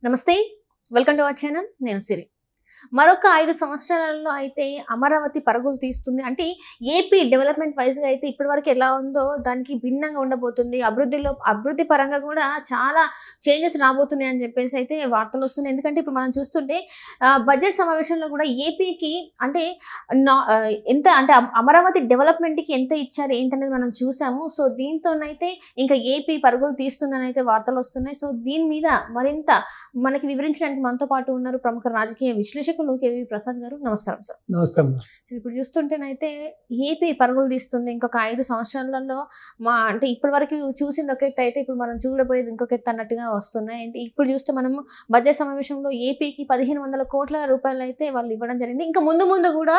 నమస్తే, welcome to our channel. నేను సిరి. మరొక 5 సంవత్సరాలలో అయితే అమరావతి పరుగులు తీస్తుంది. అంటే ఏపీ డెవలప్మెంట్ వైజ్గా అయితే ఇప్పటివరకు ఎలా ఉందో దానికి భిన్నంగా ఉండబోతుంది. అభివృద్ధి పరంగా కూడా చాలా చేంజెస్ రాబోతున్నాయి అని చెప్పేసి అయితే వార్తలు వస్తున్నాయి. ఎందుకంటే ఇప్పుడు మనం చూస్తుంటే బడ్జెట్ సమావేశంలో కూడా ఏపీకి అంటే ఎంత అంటే అమరావతి డెవలప్మెంట్కి ఎంత ఇచ్చారు ఏంటనేది మనం చూసాము. సో దీంతోనైతే ఇంకా ఏపీ పరుగులు తీస్తుందని అయితే వార్తలు వస్తున్నాయి. సో దీని మీద మరింత మనకి వివరించడానికి మనతో పాటు ఉన్నారు ప్రముఖ రాజకీయ విశ్లేషకులు కేవీ ప్రసాద్ గారు. నమస్కారం సార్. నమస్కారం. ఇప్పుడు చూస్తుంటేనైతే ఏపీ పరుగులు తీస్తుంది. ఇంకొక 5 సంవత్సరాలలో అంటే ఇప్పటి వరకు చూసింది ఒక ఎత్తు అయితే ఇప్పుడు మనం చూడబోయేది ఇంకొక ఎత్తు అన్నట్టుగా వస్తున్నాయి. ఇప్పుడు చూస్తే మనము బడ్జెట్ సమావేశంలో ఏపీకి 1500 కోట్ల రూపాయలు అయితే వాళ్ళు ఇవ్వడం జరిగింది. ఇంకా ముందు కూడా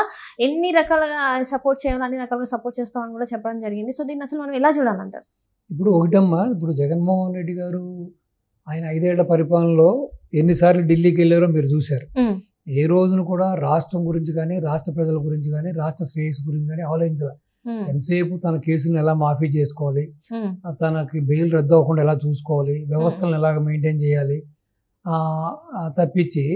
ఎన్ని రకాలుగా సపోర్ట్ చేయాలో అన్ని రకాలుగా సపోర్ట్ చేస్తామని కూడా చెప్పడం జరిగింది. సో దీన్ని అసలు మనం ఎలా చూడాలంటారు? ఇప్పుడు జగన్మోహన్ రెడ్డి గారు ఆయన 5 ఏళ్ల పరిపాలనలో ఎన్నిసార్లు ఢిల్లీకి వెళ్ళారో మీరు చూశారు. ఏ రోజును కూడా రాష్ట్రం గురించి కానీ రాష్ట్ర ప్రజల గురించి కానీ రాష్ట్ర శ్రేయస్సు గురించి కానీ ఆలోచించాలి. ఎంతసేపు తన కేసులను ఎలా మాఫీ చేసుకోవాలి, తనకి బెయిల్ రద్దు అవ్వకుండా ఎలా చూసుకోవాలి, వ్యవస్థలను ఎలాగ మెయింటైన్ చేయాలి తప్పించి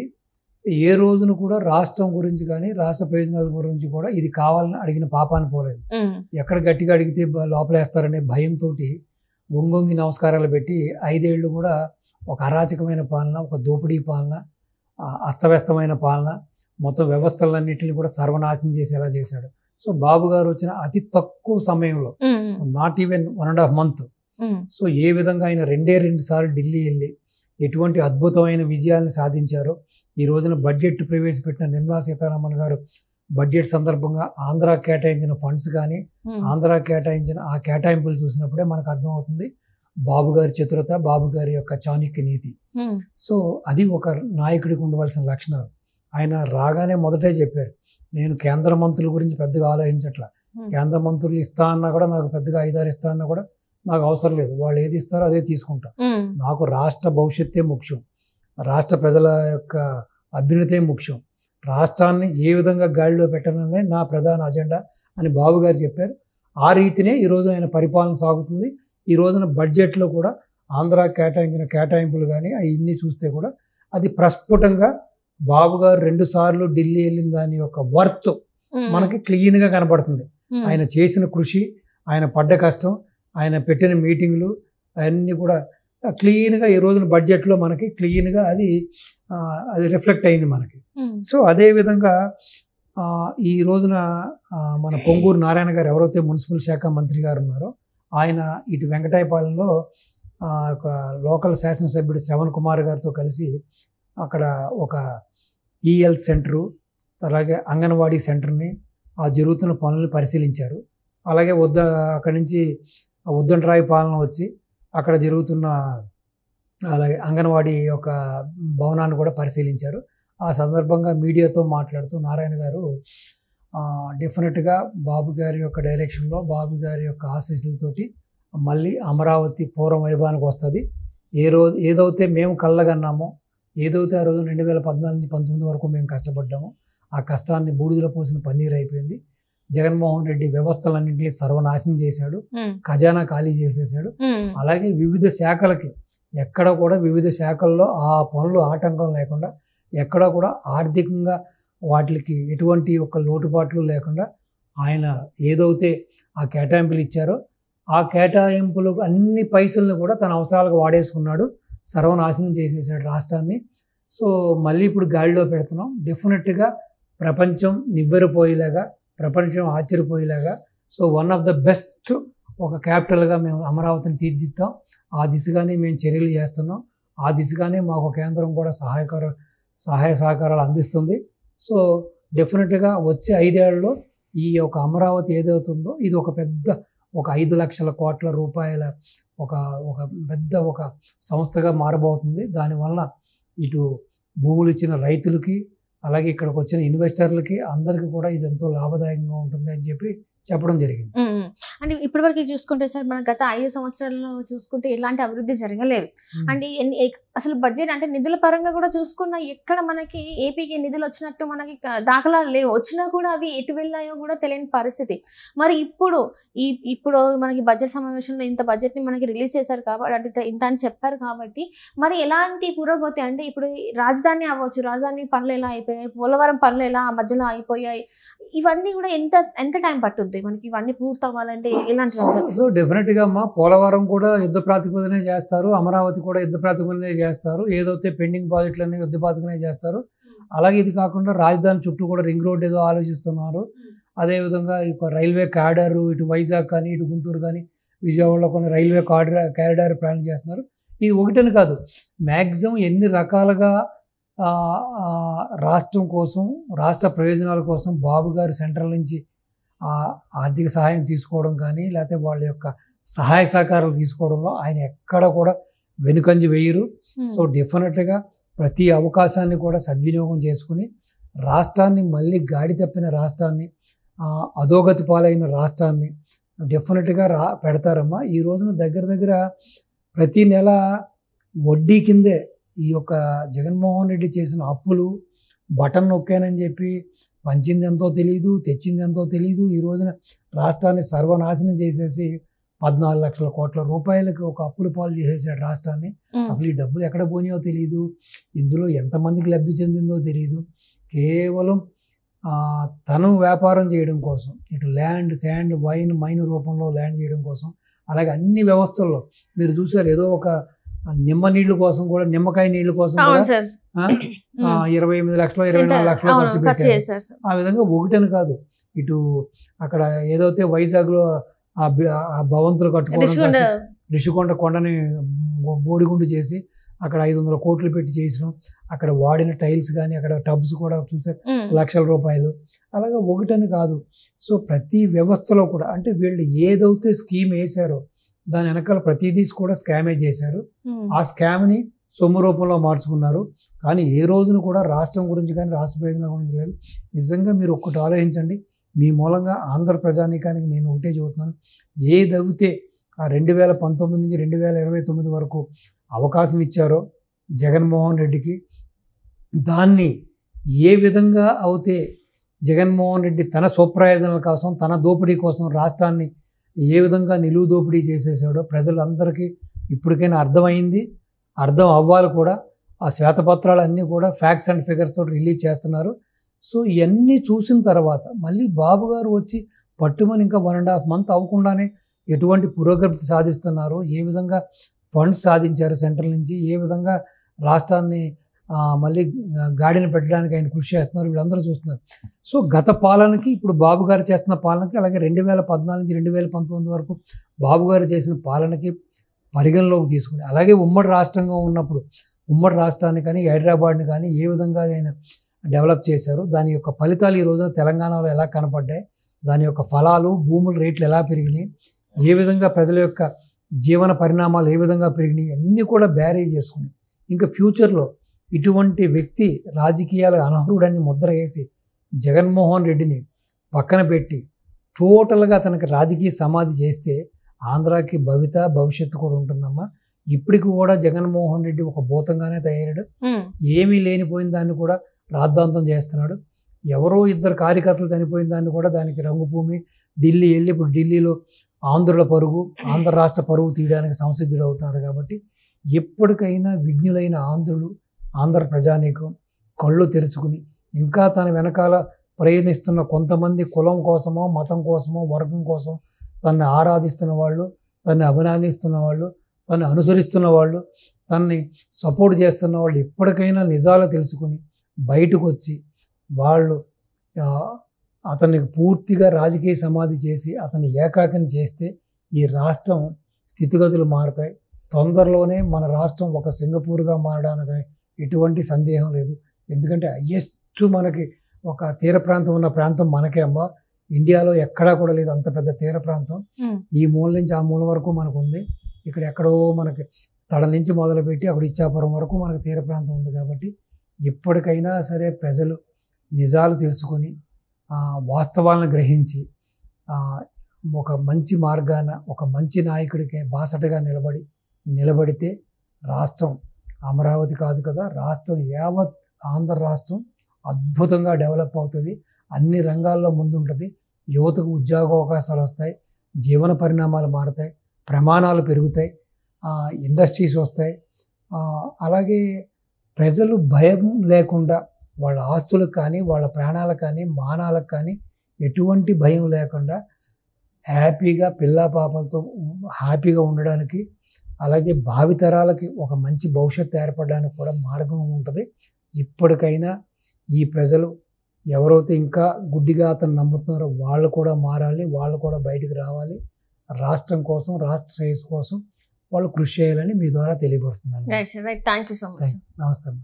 ఏ రోజును కూడా రాష్ట్రం గురించి కానీ రాష్ట్ర ప్రయోజనాల గురించి కూడా ఇది కావాలని అడిగిన పాపాన్ని పోలేదు. ఎక్కడ గట్టిగా అడిగితే లోపలేస్తారనే భయంతో వంగొంగి నమస్కారాలు పెట్టి 5 ఏళ్ళు కూడా ఒక అరాచకమైన పాలన, ఒక దోపిడీ పాలన, అస్తవ్యస్తమైన పాలన, మొత్తం వ్యవస్థలన్నింటినీ కూడా సర్వనాశనం చేసేలా చేశాడు. సో బాబు గారు వచ్చిన అతి తక్కువ సమయంలో, నాట్ ఈవెన్ 1.5 month, సో ఏ విధంగా ఆయన 2 సార్లు ఢిల్లీ వెళ్ళి ఎటువంటి అద్భుతమైన విజయాలను సాధించారో, ఈ రోజున బడ్జెట్ ప్రవేశపెట్టిన నిర్మలా సీతారామన్ గారు బడ్జెట్ సందర్భంగా ఆంధ్ర కేటాయించిన ఫండ్స్ కానీ ఆంధ్ర కేటాయించిన ఆ కేటాయింపులు చూసినప్పుడే మనకు అర్థమవుతుంది బాబు గారి చతురత, బాబు గారి యొక్క చాణక్య నీతి. సో అది ఒక నాయకుడికి ఉండవలసిన లక్షణాలు. ఆయన రాగానే మొదటే చెప్పారు, నేను కేంద్ర మంత్రుల గురించి పెద్దగా ఆలోచించట్లా, కేంద్ర మంత్రులు ఇస్తా అన్నా కూడా నాకు పెద్దగా 5-6 ఇస్తా అన్నా కూడా నాకు అవసరం లేదు, వాళ్ళు ఏది ఇస్తారో అదే తీసుకుంటా, నాకు రాష్ట్ర భవిష్యత్తే ముఖ్యం, రాష్ట్ర ప్రజల యొక్క అభ్యున్నతే ముఖ్యం, రాష్ట్రాన్ని ఏ విధంగా గాడిలో పెట్టాలనేది నా ప్రధాన అజెండా అని బాబు గారు చెప్పారు. ఆ రీతినే ఈరోజు ఆయన పరిపాలన సాగుతుంది. ఈ రోజున బడ్జెట్లో కూడా ఆంధ్ర కేటాయించిన కేటాయింపులు కానీ అవన్నీ చూస్తే కూడా అది ప్రస్ఫుటంగా బాబు గారు 2 సార్లు ఢిల్లీ వెళ్ళిన దాని యొక్క వర్త్ మనకి క్లీన్గా కనపడుతుంది. ఆయన చేసిన కృషి, ఆయన పడ్డ కష్టం, ఆయన పెట్టిన మీటింగ్లు అవన్నీ కూడా క్లీన్గా ఈ రోజున బడ్జెట్లో మనకి క్లీన్గా అది రిఫ్లెక్ట్ అయింది మనకి. సో అదేవిధంగా ఈ రోజున మన పొంగూరు నారాయణ గారు ఎవరైతే మున్సిపల్ శాఖ మంత్రి గారు ఉన్నారో ఆయన ఇటు వెంకటాయపాలెంలో ఒక లోకల్ శాసనసభ్యుడు శ్రవణ్ కుమార్ గారితో కలిసి అక్కడ ఒక ఈఎల్ సెంటరు, అలాగే అంగన్వాడీ సెంటర్ని జరుగుతున్న పనులను పరిశీలించారు. అలాగే అక్కడి నుంచి ఉద్దండరాయి పాలన వచ్చి అక్కడ జరుగుతున్న అలాగే అంగన్వాడీ యొక్క భవనాన్ని కూడా పరిశీలించారు. ఆ సందర్భంగా మీడియాతో మాట్లాడుతూ నారాయణ గారు డెఫినెట్గా బాబు గారి యొక్క డైరెక్షన్లో, బాబు గారి యొక్క ఆశీస్సులతోటి మళ్ళీ అమరావతి పూర్వ వైభవానికి వస్తుంది. ఏదైతే మేము కళ్ళగన్నామో, ఏదైతే ఆ రోజు 2014 నుంచి 19 వరకు మేము కష్టపడ్డామో ఆ కష్టాన్ని బూడిదలో పోసిన పన్నీర్ అయిపోయింది. జగన్మోహన్ రెడ్డి వ్యవస్థలన్నింటినీ సర్వనాశనం చేశాడు, ఖజానా ఖాళీ చేసేసాడు. అలాగే వివిధ శాఖలకి ఎక్కడ కూడా వివిధ శాఖల్లో ఆ పనులు ఆటంకం లేకుండా, ఎక్కడ కూడా ఆర్థికంగా వాటికి ఎటువంటి ఒక లోటుపాట్లు లేకుండా ఆయన ఏదైతే ఆ కేటాయింపులు ఇచ్చారో ఆ కేటాయింపులు అన్ని పైసలను కూడా తన అవసరాలకు వాడేసుకున్నాడు, సర్వనాశనం చేసేసాడు రాష్ట్రాన్ని. సో మళ్ళీ ఇప్పుడు గాడిలో పెడుతున్నాం. డెఫినెట్గా ప్రపంచం నివ్వెరపోయేలాగా, ప్రపంచం ఆశ్చర్యపోయేలాగా, so one of the best ఒక క్యాపిటల్గా మేము అమరావతిని తీర్చిద్దాం. ఆ దిశగానే మేము చర్యలు చేస్తున్నాం. ఆ దిశగానే మాకు కేంద్రం కూడా సహాయ సహకారాలు అందిస్తుంది. సో డెఫినెట్గా వచ్చే 5 ఏళ్లలో ఈ యొక్క అమరావతి ఏదవుతుందో ఇది ఒక పెద్ద 5 లక్షల కోట్ల రూపాయల ఒక పెద్ద ఒక సంస్థగా మారబోతుంది. దానివల్ల ఇటు భూములు ఇచ్చిన రైతులకి, అలాగే ఇక్కడికి వచ్చిన ఇన్వెస్టర్లకి అందరికీ కూడా ఇది ఎంతో లాభదాయకంగా ఉంటుంది అని చెప్పి చెప్పడం జరిగింది. అంటే ఇప్పటివరకు చూసుకుంటే సార్ మన గత 5 సంవత్సరాల్లో చూసుకుంటే ఎలాంటి అభివృద్ధి జరగలేదు. అంటే అసలు బడ్జెట్ అంటే నిధుల పరంగా కూడా చూసుకున్నా ఎక్కడ మనకి ఏపీకి నిధులు వచ్చినట్టు మనకి దాఖలాలు లేవు. వచ్చినా కూడా అవి ఎటు వెళ్ళాయో కూడా తెలియని పరిస్థితి. మరి ఇప్పుడు మనకి బడ్జెట్ సమావేశంలో ఇంత బడ్జెట్ని మనకి రిలీజ్ చేశారు కాబట్టి, అంటే ఇంత అని చెప్పారు కాబట్టి, మరి ఎలాంటి పురోగతి అంటే ఇప్పుడు రాజధాని అవ్వచ్చు, రాజధాని పనులు ఎలా అయిపోయాయి, పోలవరం పనులు ఎలా మధ్యలో అయిపోయాయి, ఇవన్నీ కూడా ఎంత టైం పట్టుద్ది మనకి ఇవన్నీ పూర్తవ్వాలంటే? ఎలాంటి సో డెఫినెట్గా అమ్మా, పోలవరం కూడా యుద్ధ ప్రాతిపదనే చేస్తారు, అమరావతి కూడా యుద్ధ ప్రాతిపదనే చేస్తారు, ఏదైతే పెండింగ్ ప్రాజెక్టులన్నీ యుద్ధ ప్రాతిపదనే చేస్తారు. అలాగే ఇది కాకుండా రాజధాని చుట్టూ కూడా రింగ్ రోడ్ ఏదో ఆలోచిస్తున్నారు. అదేవిధంగా ఇక రైల్వే కారిడార్ ఇటు వైజాగ్ కానీ ఇటు గుంటూరు కానీ విజయవాడలో కొన్ని రైల్వే కారిడార్ ప్లాన్ చేస్తున్నారు. ఇది ఒకటని కాదు, మ్యాక్సిమం ఎన్ని రకాలుగా రాష్ట్రం కోసం, రాష్ట్ర ప్రయోజనాల కోసం బాబు గారు సెంట్రల్ నుంచి ఆర్థిక సహాయం తీసుకోవడం కానీ, లేకపోతే వాళ్ళ యొక్క సహాయ సహకారాలు తీసుకోవడంలో ఆయన ఎక్కడ కూడా వెనుకంజ వేయరు. సో డెఫినెట్గా ప్రతి అవకాశాన్ని కూడా సద్వినియోగం చేసుకుని రాష్ట్రాన్ని, మళ్ళీ గాడి తప్పిన రాష్ట్రాన్ని, అధోగతి పాలైన రాష్ట్రాన్ని డెఫినెట్గా పెడతారమ్మా. ఈ రోజున దగ్గర ప్రతి నెల వడ్డీ కిందే ఈ యొక్క జగన్మోహన్ రెడ్డి చేసిన అప్పులు బటన్ నొక్కానని చెప్పి పంచింది ఎంతో తెలియదు, తెచ్చింది ఎంతో తెలియదు. ఈ రోజున రాష్ట్రాన్ని సర్వనాశనం చేసేసి 14 లక్షల కోట్ల రూపాయలకి ఒక అప్పుల పాలు చేసేసాడు రాష్ట్రాన్ని. అసలు ఈ డబ్బులు ఎక్కడ పోయినాయో తెలియదు, ఇందులో ఎంతమందికి లబ్ధి చెందిందో తెలియదు. కేవలం తను వ్యాపారం చేయడం కోసం, ఇటు ల్యాండ్, శాండ్, మైన్ రూపంలో ల్యాండ్ చేయడం కోసం, అలాగే అన్ని వ్యవస్థల్లో మీరు చూసారు, ఏదో ఒక నిమ్మ నీళ్ల కోసం కూడా, నిమ్మకాయ నీళ్ల కోసం 28 లక్షలు 24 లక్షలు ఖర్చు పెట్టారు. ఆ విధంగా ఒకటని కాదు, ఇటు అక్కడ ఏదైతే వైజాగ్లో ఆ భవంతులు కట్టుకోవడం, రిషికొండ కొండని బోడిగుండు చేసి అక్కడ 500 కోట్లు పెట్టి చేసినాం. అక్కడ వాడిన టైల్స్ కానీ, అక్కడ టబ్స్ కూడా చూస్తే లక్షల రూపాయలు. అలాగే ఒకటని కాదు. సో ప్రతి వ్యవస్థలో కూడా, అంటే వీళ్ళు ఏదైతే స్కీమ్ వేశారో దాని వెనకాల ప్రతిదీ కూడా స్కామే చేశారు. ఆ స్కామ్ని సొమ్ము రూపంలో మార్చుకున్నారు. కానీ ఏ రోజున కూడా రాష్ట్రం గురించి కానీ, రాష్ట్ర ప్రయోజనాల గురించి లేదు. నిజంగా మీరు ఒక్కటి ఆలోచించండి, మీ మూలంగా ఆంధ్ర ప్రజానీకానికి నేను ఒకటే చెబుతున్నాను, ఏదైతే ఆ 2019 నుంచి 2029 వరకు అవకాశం ఇచ్చారో జగన్మోహన్ రెడ్డికి, దాన్ని ఏ విధంగా అయితే జగన్మోహన్ రెడ్డి తన స్వప్రయోజనాల కోసం, తన దోపిడీ కోసం రాష్ట్రాన్ని ఏ విధంగా నిలువు దోపిడీ చేసేసాడో ప్రజలందరికీ ఇప్పటికైనా అర్థమైంది, అర్థం అవ్వాలి కూడా. ఆ శ్వేతపత్రాలన్నీ కూడా ఫ్యాక్ట్స్ అండ్ ఫిగర్స్ తోటి రిలీజ్ చేస్తున్నారు. సో ఇవన్నీ చూసిన తర్వాత మళ్ళీ బాబు గారు వచ్చి పట్టుమని ఇంకా 1.5 month అవ్వకుండానే ఎటువంటి పురోగతి సాధిస్తున్నారు, ఏ విధంగా ఫండ్స్ సాధించారు సెంట్రల్ నుంచి, ఏ విధంగా రాష్ట్రాన్ని మళ్ళీ గాడిని పెట్టడానికి ఆయన కృషి చేస్తున్నారు, వీళ్ళందరూ చూస్తున్నారు. సో గత పాలనకి, ఇప్పుడు బాబు గారు చేస్తున్న పాలనకి, అలాగే 2014 నుంచి 2019 వరకు బాబు గారు చేసిన పాలనకి పరిగణలోకి తీసుకుని, అలాగే ఉమ్మడి రాష్ట్రంగా ఉన్నప్పుడు ఉమ్మడి రాష్ట్రాన్ని కానీ, హైదరాబాద్ని కానీ ఏ విధంగా ఆయన డెవలప్ చేశారు, దాని యొక్క ఫలితాలు ఈ రోజున తెలంగాణలో ఎలా కనపడ్డాయి, దాని యొక్క ఫలాలు, భూముల రేట్లు ఎలా పెరిగినాయి, ఏ విధంగా ప్రజల యొక్క జీవన పరిణామాలు ఏ విధంగా పెరిగినాయి, అన్నీ కూడా బ్యారేజ్ చేసుకుని, ఇంకా ఫ్యూచర్లో ఇటువంటి వ్యక్తి రాజకీయాలు అనర్హుడని ముద్ర వేసి జగన్మోహన్ రెడ్డిని పక్కన పెట్టి టోటల్గా తనకి రాజకీయ సమాధి చేస్తే ఆంధ్రాకి భవిష్యత్తు కూడా ఉంటుందమ్మా. ఇప్పటికి కూడా జగన్మోహన్ రెడ్డి ఒక భూతంగానే తయారాడు. ఏమీ లేనిపోయిన దాన్ని కూడా రాద్ధాంతం చేస్తున్నాడు. ఎవరో 2 కార్యకర్తలు చనిపోయిన దాన్ని కూడా దానికి రంగుభూమి, ఢిల్లీ వెళ్ళి ఇప్పుడు ఢిల్లీలో ఆంధ్ర రాష్ట్ర పరువు తీయడానికి సంసిద్ధులు అవుతున్నారు. కాబట్టి ఎప్పటికైనా విజ్ఞులైన ఆంధ్ర ప్రజానీకం కళ్ళు తెరుచుకుని, ఇంకా తన వెనకాల ప్రయాణిస్తున్న కొంతమంది కులం కోసమో, మతం కోసమో, వర్గం కోసం తనని ఆరాధిస్తున్న వాళ్ళు, తనని అభినందిస్తున్న వాళ్ళు, తనని అనుసరిస్తున్న వాళ్ళు, తనని సపోర్ట్ చేస్తున్న వాళ్ళు ఎప్పటికైనా నిజాలు తెలుసుకుని బయటకు వచ్చి వాళ్ళు అతనికి పూర్తిగా రాజకీయ సమాధి చేసి అతన్ని ఏకాకిని చేస్తే ఈ రాష్ట్రం స్థితిగతులు మారుతాయి. తొందరలోనే మన రాష్ట్రం ఒక సింగపూర్గా మారడానికి ఎటువంటి సందేహం లేదు. ఎందుకంటే హైయెస్ట్ మనకి ఒక తీర ప్రాంతం ఉన్న ప్రాంతం మనకే అమ్మ. ఇండియాలో ఎక్కడా కూడా లేదు అంత పెద్ద తీర ప్రాంతం. ఈ మూల నుంచి ఆ మూల వరకు మనకు ఉంది. ఇక్కడ ఎక్కడో మనకి తడ నుంచి మొదలుపెట్టి అక్కడ ఇచ్చాపురం వరకు మనకు తీర ప్రాంతం ఉంది. కాబట్టి ఎప్పటికైనా సరే ప్రజలు నిజాలు తెలుసుకొని వాస్తవాలను గ్రహించి ఒక మంచి మార్గాన ఒక మంచి నాయకుడికి బాసటగా నిలబడితే రాష్ట్రం అమరావతి కాదు కదా, రాష్ట్రం యావత్ ఆంధ్ర రాష్ట్రం అద్భుతంగా డెవలప్ అవుతుంది, అన్ని రంగాల్లో ముందుంటుంది, యువతకు ఉద్యోగ అవకాశాలు వస్తాయి, జీవన పరిణామాలు మారుతాయి, ప్రమాణాలు పెరుగుతాయి, ఇండస్ట్రీస్ వస్తాయి. అలాగే ప్రజలు భయం లేకుండా వాళ్ళ ఆస్తులకు కానీ వాళ్ళ ప్రాణాలకు కానీ మానాలకు కానీ ఎటువంటి భయం లేకుండా హ్యాపీగా పిల్లా పాపలతో హ్యాపీగా ఉండడానికి, అలాగే భావితరాలకి ఒక మంచి భవిష్యత్తు ఏర్పడడానికి కూడా మార్గం ఉంటుంది. ఇప్పటికైనా ఈ ప్రజలు ఎవరైతే ఇంకా గుడ్డిగా అతను నమ్ముతున్నారో వాళ్ళు కూడా మారాలి, వాళ్ళు కూడా బయటికి రావాలి, రాష్ట్రం కోసం రాష్ట్ర శ్రేయస్సు కోసం వాళ్ళు కృషి చేయాలని మీ ద్వారా తెలియపరుస్తున్నాను. Right sir, right. Thank you so much. నమస్తే.